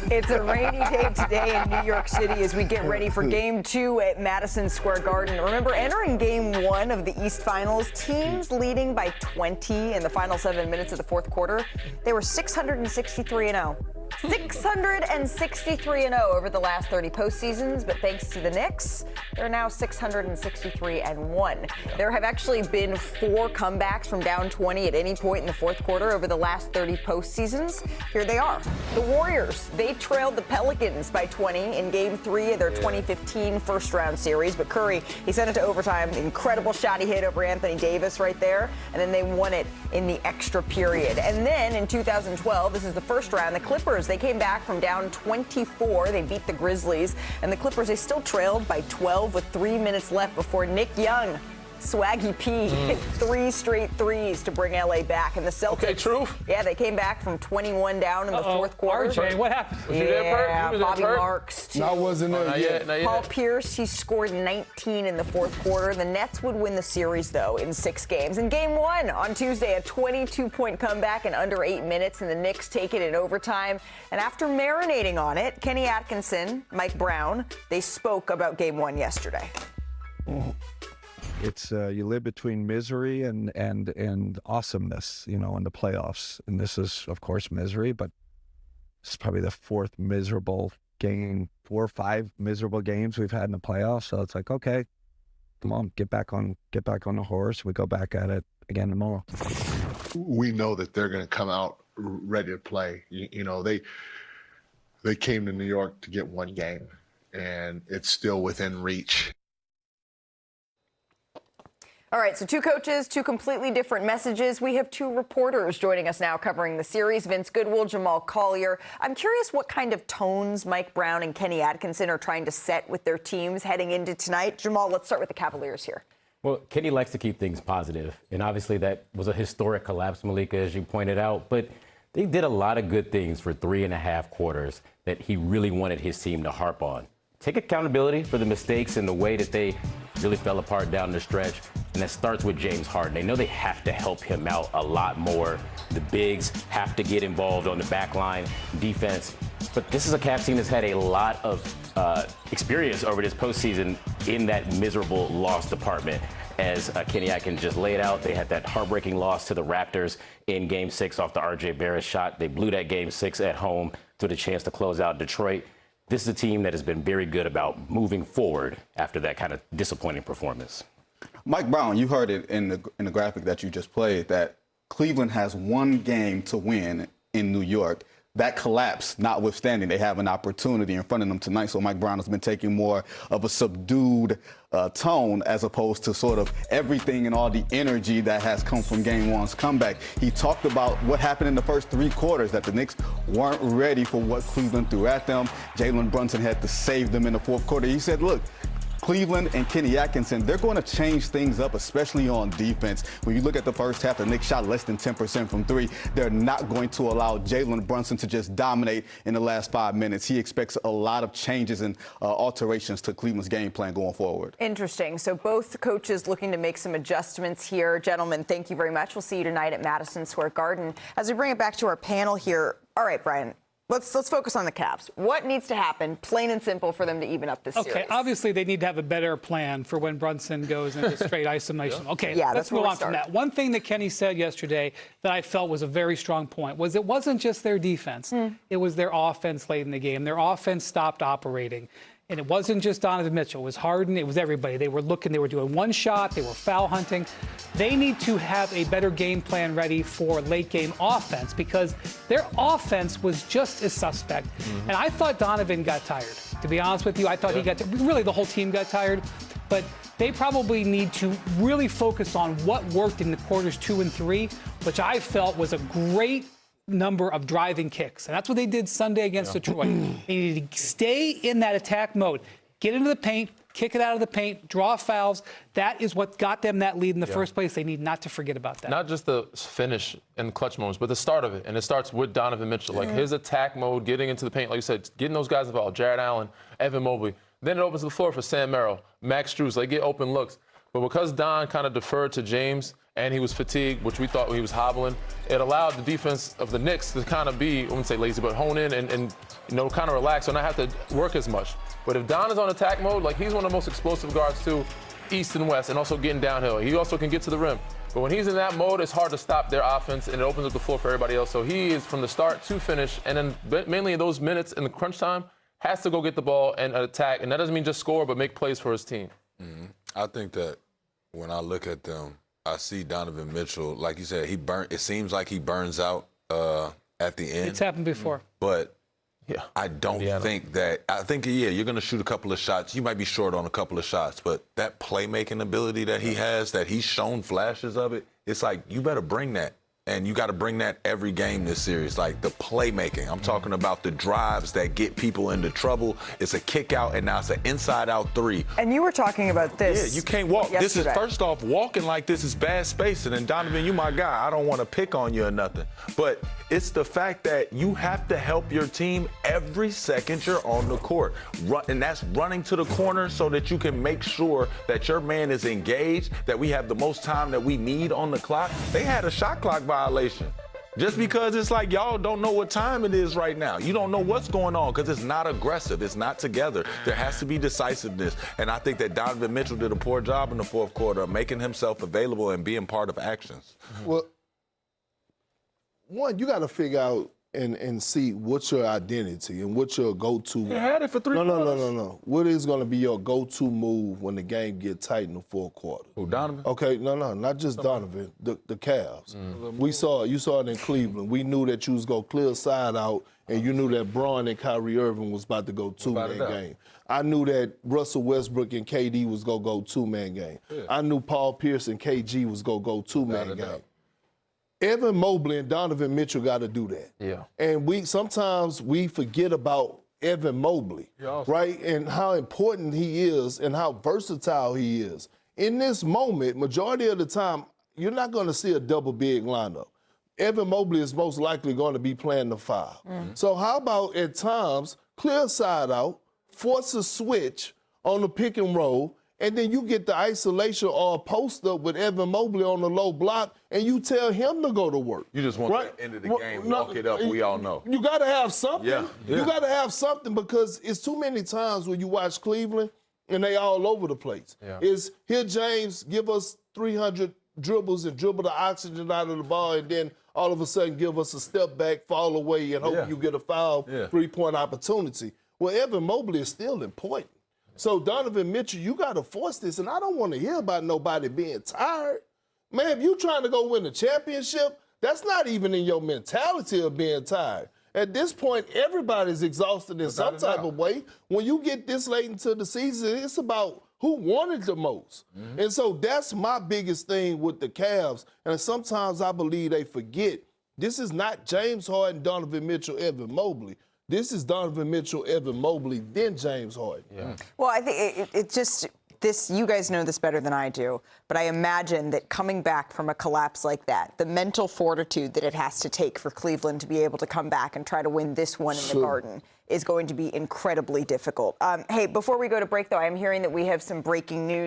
It's a rainy day today in New York City as we get ready for Game 2 at Madison Square Garden. Remember, entering Game 1 of the East Finals, teams leading by 20 in the final 7 minutes of the fourth quarter, they were 663-0. 663-0 over the last 30 postseasons, but thanks to the Knicks, they're now 663-1. There have actually been 4 comebacks from down 20 at any point in the fourth quarter over the last 30 postseasons. Here they are. The Warriors, they trailed the Pelicans by 20 in Game 3 of their 2015 first-round series, but Curry, he sent it to overtime. Incredible shot he hit over Anthony Davis right there, and then they won it in the extra period. And then in 2012, this is the first round, the Clippers, they came back from down 24. They beat the Grizzlies. And the Clippers, they still trailed by 12 with 3 minutes left before Nick Young, Swaggy P, hit 3 straight threes to bring LA back. And the Celtics. Okay, true. Yeah, they came back from 21 down in the fourth quarter. RJ, what happened? Was you there, Perk? You was Bobby there, Perk? Marks, too. No, I wasn't there yet. Not yet. Paul Pierce, he scored 19 in the fourth quarter. The Nets would win the series, though, in 6 games. In Game 1 on Tuesday, a 22-point comeback in under 8 minutes, and the Knicks take it in overtime. And after marinating on it, Kenny Atkinson, Mike Brown, they spoke about Game 1 yesterday. It's you live between misery and awesomeness, in the playoffs. And this is, of course, misery, but it's probably the 4th miserable game, 4 or 5 miserable games we've had in the playoffs. So it's like, okay, come on, get back on the horse. We go back at it again tomorrow. We know that they're going to come out ready to play. They came to New York to get 1 game, and it's still within reach. All right, so 2 coaches, 2 completely different messages. We have 2 reporters joining us now covering the series, Vince Goodwill, Jamal Collier. I'm curious what kind of tones Mike Brown and Kenny Atkinson are trying to set with their teams heading into tonight. Jamal, let's start with the Cavaliers here. Well, Kenny likes to keep things positive, and obviously that was a historic collapse, Malika, as you pointed out, but they did a lot of good things for 3.5 quarters that he really wanted his team to harp on. Take accountability for the mistakes and the way that they really fell apart down the stretch. And that starts with James Harden. They know they have to help him out a lot more. The bigs have to get involved on the back line, defense. But this is a Cavs team that's had a lot of experience over this postseason in that miserable loss department. As Kenny Atkins just laid out, they had that heartbreaking loss to the Raptors in Game 6 off the R.J. Barrett shot. They blew that Game 6 at home to the chance to close out Detroit. This is a team that has been very good about moving forward after that kind of disappointing performance. Mike Brown, you heard it in the graphic that you just played, that Cleveland has 1 game to win in New York. That collapse notwithstanding, they have an opportunity in front of them tonight. So Mike Brown has been taking more of a subdued tone as opposed to sort of everything and all the energy that has come from Game 1's comeback. He talked about what happened in the first 3 quarters, that the Knicks weren't ready for what Cleveland threw at them. Jalen Brunson had to save them in the fourth quarter. He said, look, Cleveland and Kenny Atkinson, they're going to change things up, especially on defense. When you look at the first half, the Knicks shot less than 10% from 3. They're not going to allow Jalen Brunson to just dominate in the last 5 minutes. He expects a lot of changes and alterations to Cleveland's game plan going forward. Interesting. So both coaches looking to make some adjustments here. Gentlemen, thank you very much. We'll see you tonight at Madison Square Garden. As we bring it back to our panel here, all right, Brian, Let's focus on the Cavs. What needs to happen, plain and simple, for them to even up this series? Okay, obviously they need to have a better plan for when Brunson goes into straight isolation. Okay, yeah, let's move on from that. One thing that Kenny said yesterday that I felt was a very strong point was it wasn't just their defense. It was their offense late in the game. Their offense stopped operating. And it wasn't just Donovan Mitchell. It was Harden. It was everybody. They were looking. They were doing one shot. They were foul hunting. They need to have a better game plan ready for late game offense because their offense was just as suspect. And I thought Donovan got tired. To be honest with you, I thought he got really the whole team got tired. But they probably need to really focus on what worked in the quarters 2 and 3, which I felt was a great number of driving kicks. And that's what they did Sunday against Detroit. They needed to stay in that attack mode, get into the paint, kick it out of the paint, draw fouls. That is what got them that lead in the first place. They need not to forget about that. Not just the finish and clutch moments, but the start of it. And it starts with Donovan Mitchell. Like his attack mode, getting into the paint, like you said, getting those guys involved, Jared Allen, Evan Mobley. Then it opens the floor for Sam Merrill, Max Strus. They get open looks. But because Don kind of deferred to James and he was fatigued, which we thought he was hobbling. It allowed the defense of the Knicks to kind of be, I wouldn't say lazy, but hone in and kind of relax and not have to work as much. But if Don is on attack mode, like he's one of the most explosive guards too, east and west, and also getting downhill. He also can get to the rim. But when he's in that mode, it's hard to stop their offense, and it opens up the floor for everybody else. So he is from the start to finish, and then mainly in those minutes in the crunch time, has to go get the ball and attack. And that doesn't mean just score, but make plays for his team. I think that when I look at them, I see Donovan Mitchell, like you said, it seems like he burns out at the end. It's happened before. But Yeah. I don't think that. I think, you're going to shoot a couple of shots. You might be short on a couple of shots, but that playmaking ability that he has, that he's shown flashes of it, it's like you better bring that. And you got to bring that every game this series, like the playmaking. I'm talking about the drives that get people into trouble. It's a kick out, and now it's an inside-out three. And you were talking about this. Yeah, you can't walk. Yesterday. This is, first off, walking like this is bad spacing. And Donovan, you my guy. I don't want to pick on you or nothing. But it's the fact that you have to help your team every second you're on the court. And that's running to the corner so that you can make sure that your man is engaged, that we have the most time that we need on the clock. They had a shot clock violation. Just because it's like y'all don't know what time it is right now. You don't know what's going on because it's not aggressive. It's not together. There has to be decisiveness. And I think that Donovan Mitchell did a poor job in the fourth quarter of making himself available and being part of actions. Well, one, you got to figure out and see what's your identity and what's your go-to. He had it for 3 quarters. No. What is going to be your go-to move when the game gets tight in the fourth quarter? Who, Donovan? Okay, no, not just Donovan, the Cavs. You saw it in Cleveland. We knew that you was going to clear side out, and you knew that Braun and Kyrie Irving was about to go two-man game. I knew that Russell Westbrook and KD was going to go two-man game. Yeah. I knew Paul Pierce and KG was going to go two-man game. Evan Mobley and Donovan Mitchell got to do that. Yeah. And sometimes we forget about Evan Mobley, right? And how important he is and how versatile he is. In this moment, majority of the time, you're not going to see a double big lineup. Evan Mobley is most likely going to be playing the 5. So how about at times, clear side out, force a switch on the pick and roll, and then you get the isolation or a post up with Evan Mobley on the low block, and you tell him to go to work. You just want the end of the game, walk it up, we all know. You got to have something. Yeah. You got to have something because it's too many times when you watch Cleveland and they all over the place. Yeah. Is here James give us 300 dribbles and dribble the oxygen out of the ball, and then all of a sudden give us a step back, fall away, and hope you get a foul, 3-point opportunity. Well, Evan Mobley is still important. So, Donovan Mitchell, you got to force this, and I don't want to hear about nobody being tired. Man, if you trying to go win a championship, that's not even in your mentality of being tired. At this point, everybody's exhausted in some type of way. When you get this late into the season, it's about who wanted the most. And so that's my biggest thing with the Cavs. And sometimes I believe they forget this is not James Harden, Donovan Mitchell, Evan Mobley. This is Donovan Mitchell, Evan Mobley, then James Harden. Yeah. Well, I think it just, this, you guys know this better than I do, but I imagine that coming back from a collapse like that, the mental fortitude that it has to take for Cleveland to be able to come back and try to win this one in the Garden is going to be incredibly difficult. Hey, before we go to break, though, I'm hearing that we have some breaking news.